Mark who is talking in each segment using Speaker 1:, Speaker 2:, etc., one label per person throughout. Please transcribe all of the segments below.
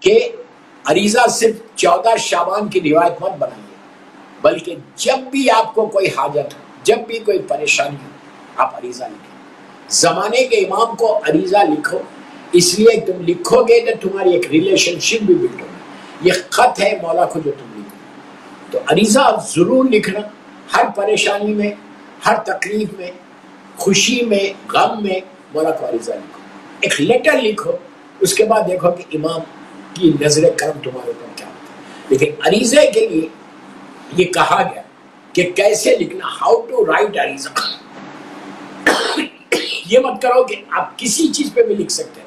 Speaker 1: کہ عریضہ صرف 14 شعبان کی روایت مت بنائیے، بلکہ جب بھی آپ کو کوئی حاجت ہو، جب بھی کوئی پریشانی ہو، آپ عریضہ لکھیں۔ زمانے کے امام کو عریضہ لکھو، اس لیے تم لکھو گے تو تمہاری ایک ریلیشن شپ بھی بلڈ ہوگی۔ یہ خط ہے مولا کو جو تم لکھو، تو عریضہ ضرور لکھنا۔ ہر پریشانی میں، ہر تکلیف میں، خوشی میں، غم میں مولا کو عریضہ لکھو، ایک لیٹر لکھو، اس کے بعد دیکھو کہ امام کی نظر کرم تمہارے اوپر کیا ہوتا ہے۔ لیکن عریضے کے لیے یہ کہا گیا کہ کیسے لکھنا، ہاؤ ٹو رائٹ عریضہ۔ یہ مت کرو کہ آپ کسی چیز پہ بھی لکھ سکتے ہیں۔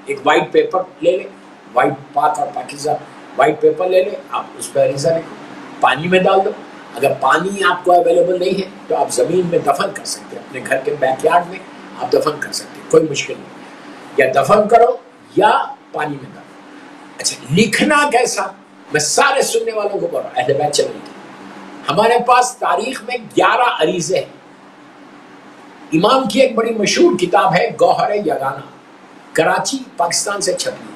Speaker 1: ایک وائٹ پیپر لے لیں، وائٹ پاک اور پاکیزہ وائٹ پیپر لے لیں، آپ اس پہ عریضہ لکھو، پانی میں ڈال دو۔ اگر پانی آپ کو اویلیبل نہیں ہے تو آپ زمین میں دفن کر سکتے ہیں، اپنے گھر کے بیک یارڈ میں آپ دفن کر سکتے ہیں، کوئی مشکل نہیں، یا دفن کرو یا پانی میں ڈالو۔ اچھا، لکھنا کیسا؟ میں سارے سننے والوں کو بول رہا ہوں، اہل بیت چلیں گے۔ ہمارے پاس تاریخ میں 11 عریضے ہیں۔ امام کی ایک بڑی مشہور کتاب ہے گوہر یگانہ، کراچی پاکستان سے چھپی،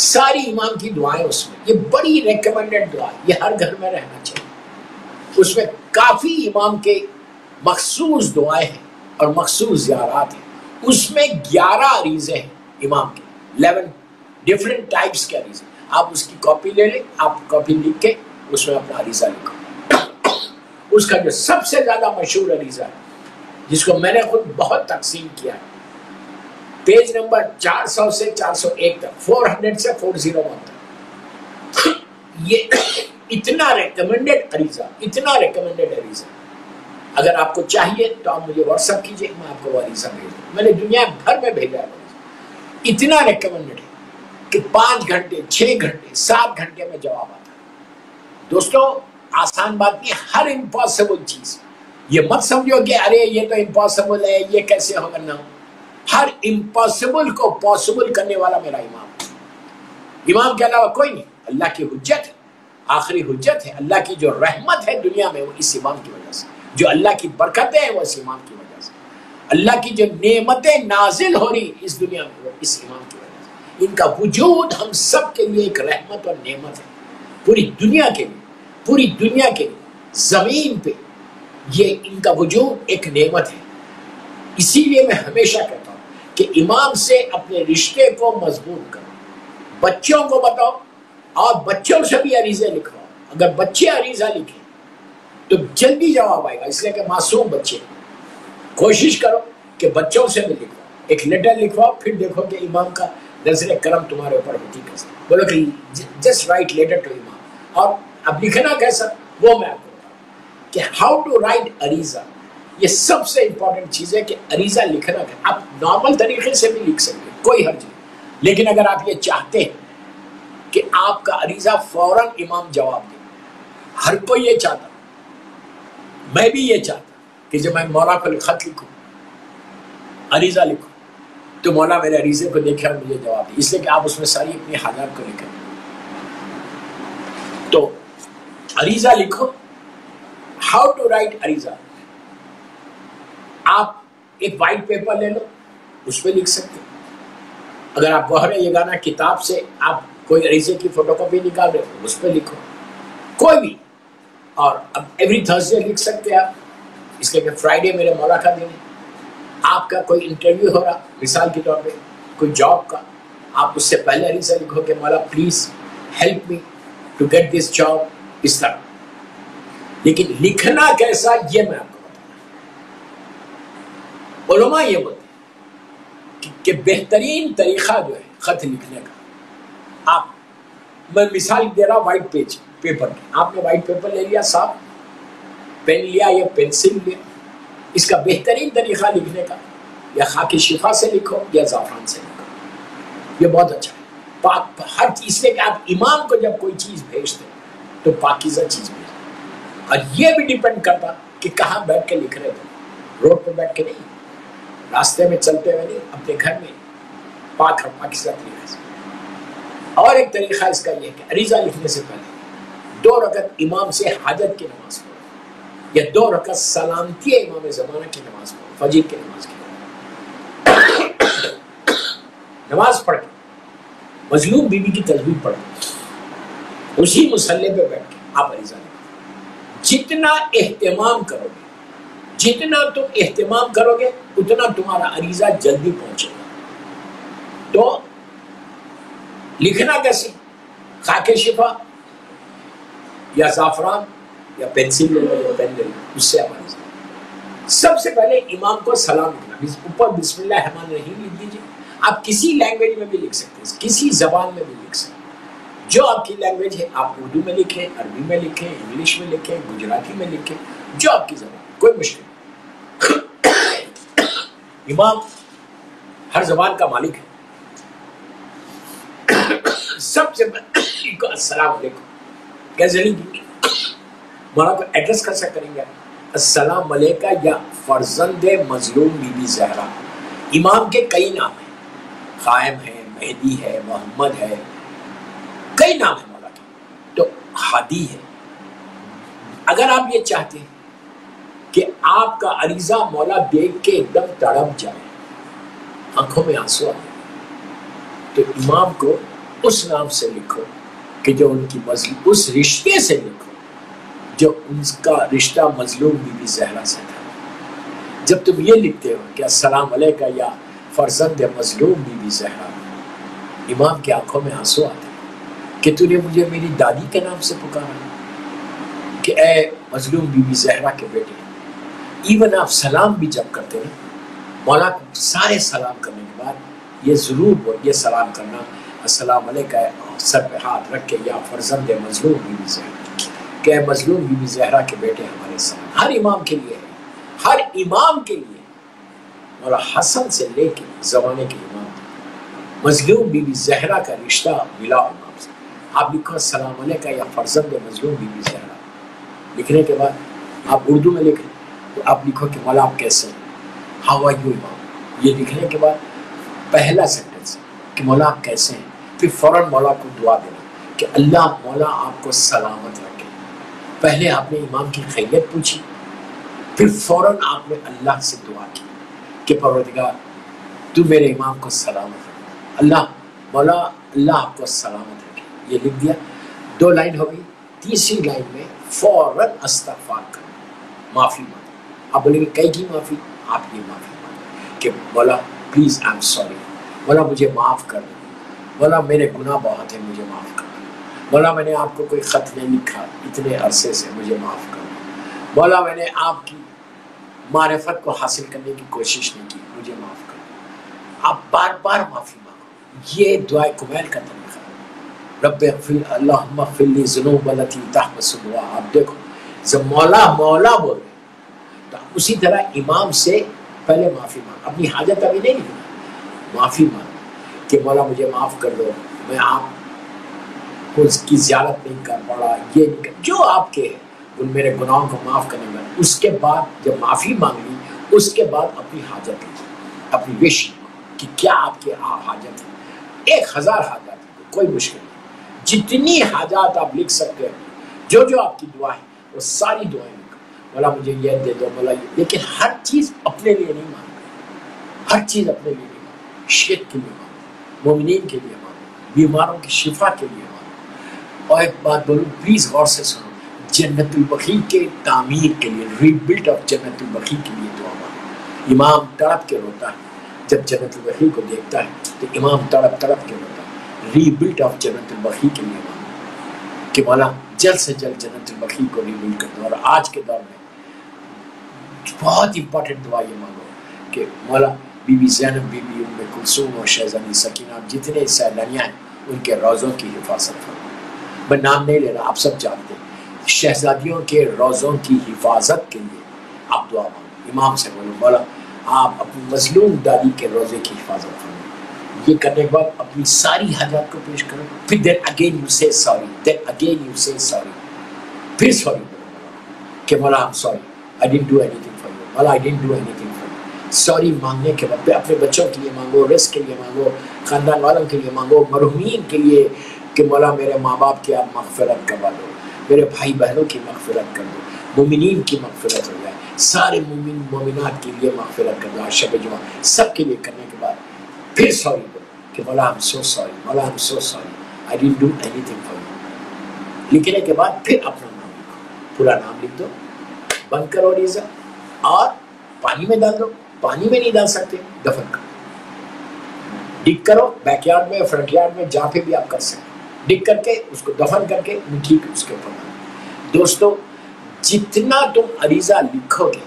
Speaker 1: ساری امام کی دعائیں اس میں، یہ بڑی ریکمنڈڈ دعا، یہ ہر گھر میں رہنا چاہیے۔ اس میں کافی امام کے مخصوص دعائیں ہیں اور مخصوص زیارات ہیں۔ اس میں 11 عریضے ہیں امام کے، 11 ڈفرینٹ ٹائپس کے عریضے۔ آپ اس کی کاپی لے لیں، آپ کاپی لکھ کے اس میں اپنا عریضہ لکھو۔ اس کا جو سب سے زیادہ مشہور عریضہ ہے، جس کو میں نے خود بہت تقسیم کیا ہے، پیج نمبر 400 سے 401 تک، 400 سے 401 تک، یہ اتنا ریکمنڈڈ عریضہ، اتنا ریکمنڈڈ عریضہ۔ اگر آپ کو چاہیے تو آپ مجھے واٹس ایپ کیجیے، میں آپ کو وہ عریضہ بھیج دوں۔ میں نے دنیا بھر میں بھیجا ہے، اتنا ریکمنڈڈ ہے کہ 5 گھنٹے، 6 گھنٹے، 7 گھنٹے میں جواب آتا ہے۔ دوستوں، آسان بات نہیں، ہر امپاسبل چیز، یہ مت سمجھو کہ ارے یہ تو امپاسبل ہے، یہ کیسے ہوگا، نہ، ہر امپاسبل کو پاسبل کرنے والا میرا امام ہے۔ امام کے علاوہ کوئی نہیں، اللہ کی حجت ہے، آخری حجت ہے، اللہ کی جو رحمت ہے دنیا میں وہ اس امام کی وجہ سے، جو اللہ کی برکتیں ہیں وہ اس امام کی وجہ سے، اللہ کی جو نعمتیں نازل ہو رہی اس دنیا میں وہ اس امام کی وجہ سے۔ ان کا وجود ہم سب کے لیے ایک رحمت اور نعمت ہے، پوری دنیا کے لیے، پوری دنیا کے لیے، زمین پہ یہ ان کا وجود ایک نعمت ہے۔ اسی لیے میں ہمیشہ کہتا ہوں کہ امام سے اپنے رشتے کو مضبوط کرو، بچوں کو بتاؤ اور بچوں سے بھی عریضے لکھواؤ۔ اگر بچے عریضہ لکھیں تو جلدی جواب آئے گا، اس لیے کہ معصوم بچے، کوشش کرو کہ بچوں سے بھی لکھواؤ، ایک لیٹر لکھواؤ، پھر دیکھو کہ امام کا نظر کرم تمہارے اوپر ہوتی کیسے۔ بولو کہ جسٹ رائٹ لیٹر ٹو امام۔ اور اب لکھنا کیسا وہ میں آپ کو بتاؤں کہ ہاؤ ٹو رائٹ عریضہ۔ یہ سب سے امپورٹنٹ چیز ہے کہ عریضہ لکھنا ہے۔ آپ نارمل طریقے سے بھی لکھ سکتے ہیں، کوئی حرج نہیں، لیکن اگر آپ یہ چاہتے ہیں کہ آپ کا عریضہ فوراً امام جواب دے، ہر کوئی یہ چاہتا، میں بھی یہ چاہتا کہ جب میں مولا کو خط لکھوں، عریضہ لکھوں، تو مولا میرے عریضے کو دیکھے اور مجھے جواب دے، اس لیے کہ آپ اس میں ساری اپنی حالات کو لکھیں۔ تو عریضہ لکھو، ہاؤ ٹو رائٹ عریضہ۔ آپ ایک وائٹ پیپر لے لو، اس پہ لکھ سکتے ہیں۔ اگر آپ گوہر یگانہ کتاب سے آپ کوئی عریضے کی فوٹو کاپی نکال رہے ہو، اس پہ لکھو، کوئی بھی۔ اور اب ایوری تھرسڈے لکھ سکتے ہیں آپ، اس لیے کہ فرائیڈے میرے مولا کا دن ہے۔ آپ کا کوئی انٹرویو ہو رہا، مثال کے طور پہ کوئی جاب کا، آپ اس سے پہلے عریضہ لکھو کہ مولا please help me to get this job, اس طرح۔ لیکن لکھنا کیسا یہ میں آپ کو بتاؤں۔ علماء یہ بولتے ہیں کہ بہترین طریقہ جو ہے خط لکھنے کا، آپ، میں مثال دے رہا ہوں وائٹ پیپر کی، آپ نے وائٹ پیپر لے لیا، صاف پین لیا یا پینسل لیا، اس کا بہترین طریقہ لکھنے کا یا خاک شفا سے لکھو یا زعفران سے لکھو، یہ بہت اچھا ہے، پاک ہر چیز، اس لیے کہ آپ امام کو جب کوئی چیز بھیجتے تو پاکیزہ چیز بھیجتے، اور یہ بھی ڈیپینڈ کرتا کہ کہاں بیٹھ کے لکھ رہے تھے، روڈ پہ بیٹھ کے نہیں، راستے میں چلتے ہوئے نہیں، اپنے گھر میں پاک اور پاکیزہ طریقے سے۔ اور ایک طریقہ اس کا یہ ہے کہ عریضہ لکھنے سے پہلے 2 رکعت امام سے حاجت کی نماز پڑھو، یا 2 رکعت سلامتی امام زمانہ کی نماز پڑھو، فجر کی نماز کی نماز پڑھ کے مظلوم بیوی کی تسبیح پڑھو، اسی مصلی پہ بیٹھ کے آپ عریضہ لکھو۔ جتنا اہتمام کرو گے، جتنا تم اہتمام کرو گے، اتنا تمہارا عریضہ جلدی پہنچے گا۔ تو لکھنا کیسے؟ خاک شفا یا زعفران یا پینسل لے لو یا پین لے لو، اس سے آپ عریضہ۔ سب سے پہلے امام کو سلام لکھنا، اوپر بسم اللہ الرحمن الرحیم لکھ دیجیے۔ آپ کسی لینگویج میں بھی لکھ سکتے ہیں، کسی زبان میں بھی لکھ سکتے ہیں، جو آپ کی لینگویج ہے۔ آپ اردو میں لکھیں، عربی میں لکھیں، انگلش میں لکھیں، گجراتی میں لکھیں، جو آپ کی زبان، کوئی مشکل نہیں۔ امام ہر زبان کا مالک ہے۔ سب سے پہلے السلام علیکم کیسے لکھیں گے؟ مولانا کو ایڈریس کیسا کریں گے؟ السلام علیکہ یا فرزند مظلوم بی بی زہرا۔ امام کے کئی نام ہیں، قائم ہے، مہدی ہے، محمد ہے، کئی نام ہیں مولا کے، تو ہادی ہے۔ اگر آپ یہ چاہتے ہیں کہ آپ کا عریضہ مولا دیکھ کے ایک دم تڑپ جائے، آنکھوں میں آنسو آ جائے، تو امام کو اس نام سے لکھو کہ جو ان کی مظلوم، اس رشتے سے لکھو جو ان کا رشتہ مظلوم بی بی زہرا سے تھا۔ جب تم یہ لکھتے ہو کہ السلام علیکہ یا فرزند مظلوم بی بی زہرا، امام کی آنکھوں میں آنسو آتے ہیں کہ تو نے مجھے میری دادی کے نام سے پکارا کہ اے مظلوم بی بی زہرا کے بیٹے۔ ایون آپ سلام بھی جب کرتے ہیں، مولا کو سارے سلام کرنے کے بعد یہ ضرور یہ سلام کرنا، السلام علیکہ، سر پہ ہاتھ رکھ کے، یا فرزند مظلوم بی بی زہرا، کہ اے مظلوم بی بی زہرا کے بیٹے ہمارے سلام۔ ہر امام کے لیے ہے، ہر امام کے لیے۔ مولا حسن سے لے کے زمانے کے امام مظلوم بی بی زہرا کا رشتہ ملا امام سے۔ آپ لکھو السلام علیکہ یا فرزند مظلوم بی بی زہرا۔ لکھنے کے بعد آپ اردو میں لکھ لیں تو آپ لکھو کہ مولا آپ کیسے ہیں، ہاؤ آر یو امام۔ یہ لکھنے کے بعد پہلا سینٹنس کہ مولا آپ کیسے ہیں، پھر فوراً مولا کو دعا دینا کہ اللہ مولا آپ کو سلامت رکھے۔ پہلے آپ نے امام کی خیریت پوچھی، پھر فوراً آپ نے اللہ سے دعا کی کہ پروردگار تو میرے امام کو سلامت رکھے، اللہ مولا اللہ آپ کو سلامت رکھے۔ یہ لکھ دیا، 2 لائن ہو گئی۔ تیسری لائن میں فوراً استغفار کرو، معافی مانگو۔ آپ بولیں گے کئی کی معافی؟ آپ کی معافی مانگو کہ مولا پلیز آئی ایم سوری، مولا مجھے معاف کر دو، مولا میرے گناہ بہت ہیں، مجھے معاف کر دو، مولا میں نے آپ کو کوئی خط نہیں لکھا اتنے عرصے سے، مجھے معاف کر دو، مولا میں نے آپ کی معرفت کو حاصل کرنے کی کوشش نہیں کی، مجھے معاف کر دو۔ آپ بار بار معافی مانگو، یہ دعائے کمیل کا طریقہ ہے۔ رب اغفر اللہم اغفر لی ذنوب التی تحبس الدعاء۔ آپ دیکھو جب مولا مولا بول رہے تو اسی طرح امام سے پہلے معافی مانگ، اپنی حاجت ابھی نہیں لکھنا، معافی مانگ کہ مولا مجھے معاف کر دو، میں آپ کو اس کی زیارت نہیں کر پڑا، یہ نہیں کر، جو آپ کے ان میرے گناہوں کو معاف کرنے میں۔ اس کے بعد جب معافی مانگ لی، اس کے بعد اپنی حاجت لی، اپنی وش کہ کیا آپ کی حاجت ہے۔ 1000 حاجات ہیں، کوئی مشکل نہیں، جتنی حاجات آپ لکھ سکتے ہیں، جو جو آپ کی دعا ہے وہ ساری دعائیں لکھو، مولا مجھے یہ دے دو، مولا یہ، لیکن ہر چیز اپنے لیے نہیں مانگو، ہر چیز اپنے لیے نہیں مانگو، شرک کے لیے مانگو، مومنین کے لیے مانگو، بیماروں کی شفا کے لیے مانگو۔ اور ایک بات بولوں، پلیز غور سے سنو، جنت البقیع کے تعمیر کے لیے، ری بلٹ آف جنت البقیع کے لیے دعا مانگو۔ امام تڑپ کے روتا ہے جب جنت البقیع کو دیکھتا ہے، تو امام تڑپ تڑپ کے روتا ہے۔ ری بلٹ آف جنت البقیع کے لیے مانگو کہ مولا جلد سے جلد جنت البقیع کو ری بلٹ کر دو۔ اور آج کے دور میں بہت امپورٹنٹ دعا یہ مانگو کہ مولا بی بی زینب، بی بی ام کلثوم اور شہزادی سکینہ، جتنے سیلانیاں ہیں ان کے روزوں کی حفاظت فرما۔ میں نام نہیں لے رہا، آپ سب جانتے ہیں، شہزادیوں کے روزوں کی حفاظت کے لیے آپ دعا مانگو۔ امام سے بولو مولا آپ اپنی مظلوم دادی کے روزے کی حفاظت فرما۔ یہ کرنے کے بعد اپنی ساری حاجات کو پیش کرو، پھر دین اگین یو سے سوری، دین اگین یو سے سوری، پھر سوری بولو کہ مولا I'm sorry, I didn't do anything for you، مولا I didn't do anything for you۔ Sorry مانگنے کے بعد اپنے بچوں کے لیے مانگو، رزق کے لیے مانگو، خاندان والوں کے لیے مانگو، مرحومین کے لیے کہ مولا میرے ماں باپ کی آپ مغفرت کروا دو، میرے بھائی بہنوں کی مغفرت کر دو، مومنین کی مغفرت ہو جائے، سارے مومنات کے لیے مغفرت کر دو۔ شب جمعہ سب کے لیے کرنے کے بعد پھر سوری بولو کہ کہ مولا I'm so sorry, مولا I'm so sorry, I didn't do anything for you. لکھنے کے بعد پھر اپنا نام لکھو، پورا نام لکھ دو، بند کرو ریزہ اور پانی میں ڈال دو. پانی میں نہیں ڈال سکتے دفن کرو، ڈگ کرو، بیک یارڈ میں فرنٹ یارڈ میں جہاں پہ بھی آپ کر سکتے، ڈگ کر کے اس کو دفن کر کے مٹی اس کے اوپر ڈالو. دوستو جتنا تم عریضہ لکھو گے،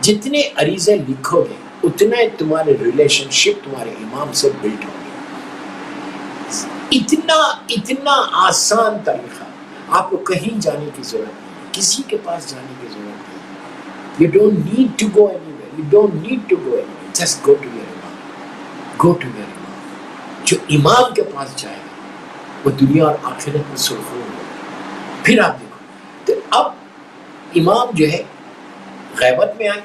Speaker 1: جتنے عریضے لکھو گے، اتنا تمہارے ریلیشن شپ تمہارے امام سے بلڈ ہوں گے. اتنا آسان طریقہ، آپ کو کہیں جانے کی ضرورت نہیں، کسی کے پاس جانے کی ضرورت نہیں. You don't need to go anywhere. You don't need to go anywhere. Just go to your imam. Go to your imam. جو امام کے پاس جائے گا وہ دنیا اور آخرت میں سرخرو ہوگا. پھر آپ دیکھو تو اب امام جو ہے غیبت میں آئے،